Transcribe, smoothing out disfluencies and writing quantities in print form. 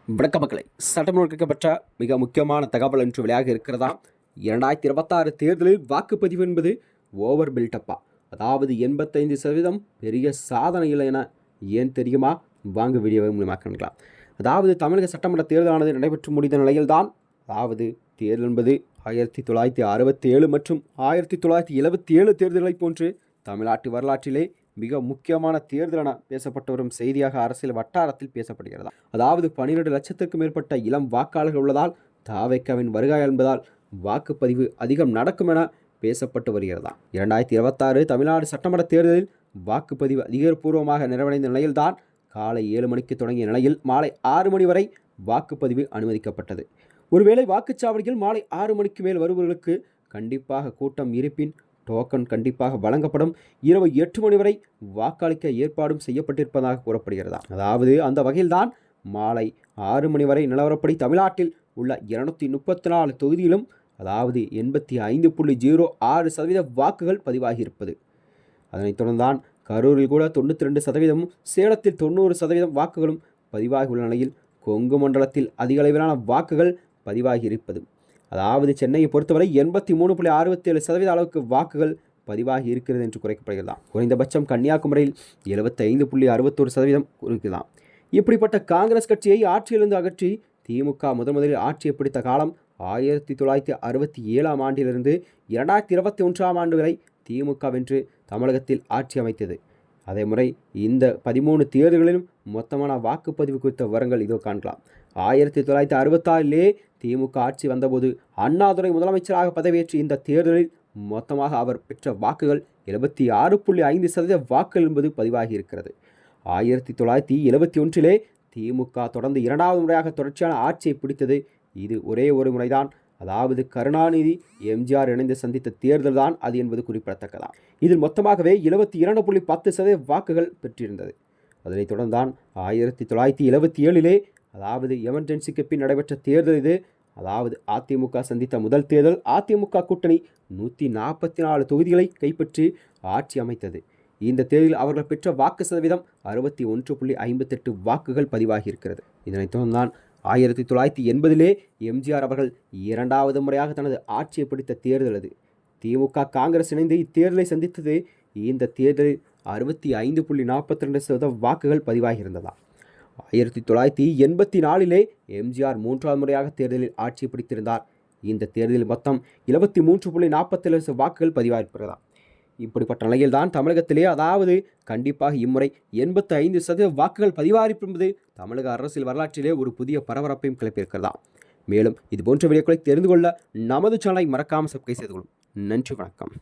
வணக்க மக்களை, சட்டமன்ற மிக முக்கியமான தகவல் என்று வெளியாக இருக்கிறதா? 2026 தேர்தலில் வாக்குப்பதிவு என்பது ஓவர் பில்டப்பா, அதாவது 85% பெரிய சாதனை இல்லை என ஏன் தெரியுமா? வாங்க வீடியோவை மூலமாக்கலாம். அதாவது தமிழக சட்டமன்ற தேர்தலானது நடைபெற்று முடிந்த நிலையில்தான், அதாவது தேர்தல் என்பது 1967 மற்றும் 1977 தேர்தல்களை போன்று தமிழ்நாட்டு வரலாற்றிலே மிக முக்கியமான தேர்தல் என பேசப்பட்டு வரும் செய்தியாக அரசியல் வட்டாரத்தில் பேசப்படுகிறதா? அதாவது 12 லட்சத்திற்கும் மேற்பட்ட இளம் வாக்காளர்கள் உள்ளதால் தாவேக்காவின் வருகாய் என்பதால் வாக்குப்பதிவு அதிகம் நடக்கும் என பேசப்பட்டு வருகிறதா? 2026 தமிழ்நாடு சட்டமன்ற தேர்தலில் வாக்குப்பதிவு அதிகாரப்பூர்வமாக நிறைவடைந்த நிலையில்தான் காலை 7 மணிக்கு தொடங்கிய நிலையில் மாலை 6 மணி வரை வாக்குப்பதிவு அனுமதிக்கப்பட்டது. ஒருவேளை வாக்குச்சாவடியில் மாலை 6 மணிக்கு மேல் வருபவர்களுக்கு கண்டிப்பாக கூட்டம் இருப்பின் டோக்கன் கண்டிப்பாக வழங்கப்படும். இரவு 8 மணி வரை வாக்களிக்க ஏற்பாடும் செய்யப்பட்டிருப்பதாக கூறப்படுகிறதா? அதாவது அந்த வகையில்தான் மாலை 6 மணி வரை நிலவரப்படி தமிழ்நாட்டில் உள்ள 234 தொகுதியிலும் அதாவது 85.06% வாக்குகள் பதிவாகியிருப்பது. அதனைத் தொடர்ந்தான் கரூரில் கூட 92%, சேலத்தில் 90% வாக்குகளும் பதிவாகியுள்ள நிலையில் கொங்கு மண்டலத்தில் அதிக அளவிலான வாக்குகள் பதிவாகியிருப்பது. அதாவது சென்னையை பொறுத்தவரை 83.67% அளவுக்கு வாக்குகள் பதிவாகி இருக்கிறது என்று குறைக்கப்படுகிறதாம். குறைந்தபட்சம் கன்னியாகுமரியில் 75.61% இருக்கிறதாம். இப்படிப்பட்ட காங்கிரஸ் கட்சியை ஆட்சியிலிருந்து அகற்றி திமுக முதலில் ஆட்சியை பிடித்த காலம் 1967 ஆண்டிலிருந்து 2021 ஆண்டு வரை திமுக வென்று தமிழகத்தில் ஆட்சி அமைத்தது. அதே முறை இந்த 13 தேர்தல்களிலும் மொத்தமான வாக்குப்பதிவு குறித்த விவரங்கள் இதோ காணலாம். 1966 திமுக ஆட்சி வந்தபோது அண்ணாதுரை முதலமைச்சராக பதவியேற்ற இந்த தேர்தலில் மொத்தமாக அவர் பெற்ற வாக்குகள் 76.5% வாக்குகள் என்பது பதிவாகி இருக்கிறது. 1971 திமுக தொடர்ந்து 2வது முறையாக தொடர்ச்சியான ஆட்சியை பிடித்தது. இது ஒரே ஒரு முறைதான், அதாவது கருணாநிதி எம்ஜிஆர் இணைந்து சந்தித்த தேர்தல் தான் அது என்பது குறிப்பிடத்தக்கதான். இதில் மொத்தமாகவே 72.10% வாக்குகள் பெற்றிருந்தது. அதனைத் தொடர்ந்தான் 1977 அதாவது எமர்ஜென்சிக்கு பின் நடைபெற்ற தேர்தல் இது. அதாவது அதிமுக சந்தித்த முதல் தேர்தல் அதிமுக கூட்டணி 144 தொகுதிகளை கைப்பற்றி ஆட்சி அமைத்தது. இந்த தேர்தலில் அவர்கள் பெற்ற வாக்கு சதவீதம் 61.58 வாக்குகள் பதிவாகி இருக்கிறது. இதனைத் தொடர்ந்தான் 1980 எம்ஜிஆர் அவர்கள் 2வது முறையாக தனது ஆட்சியை பிடித்த தேர்தல் அது. திமுக காங்கிரஸ் இணைந்து இத்தேர்தலை சந்தித்தது. இந்த தேர்தலில் 65.42% வாக்குகள் பதிவாகியிருந்ததா. 1984 எம்ஜிஆர் 3வது முறையாக தேர்தலில் ஆட்சி பிடித்திருந்தார். இந்த தேர்தலில் மொத்தம் 73.47% வாக்குகள் பதிவாகியிருக்கிறதா. இப்படிப்பட்ட நிலையில்தான் தமிழகத்திலே, அதாவது கண்டிப்பாக இம்முறை 85% வாக்குகள் பதிவாகியிருப்பது தமிழக அரசியல் வரலாற்றிலே ஒரு புதிய பரபரப்பையும் கிளப்பியிருக்கிறதா. மேலும் இது போன்ற வீடியோக்களை தெரிந்து கொள்ள நமது சேனலை மறக்காமல் சப்ஸ்கிரைப் செய்து கொள்ளும். நன்றி, வணக்கம்.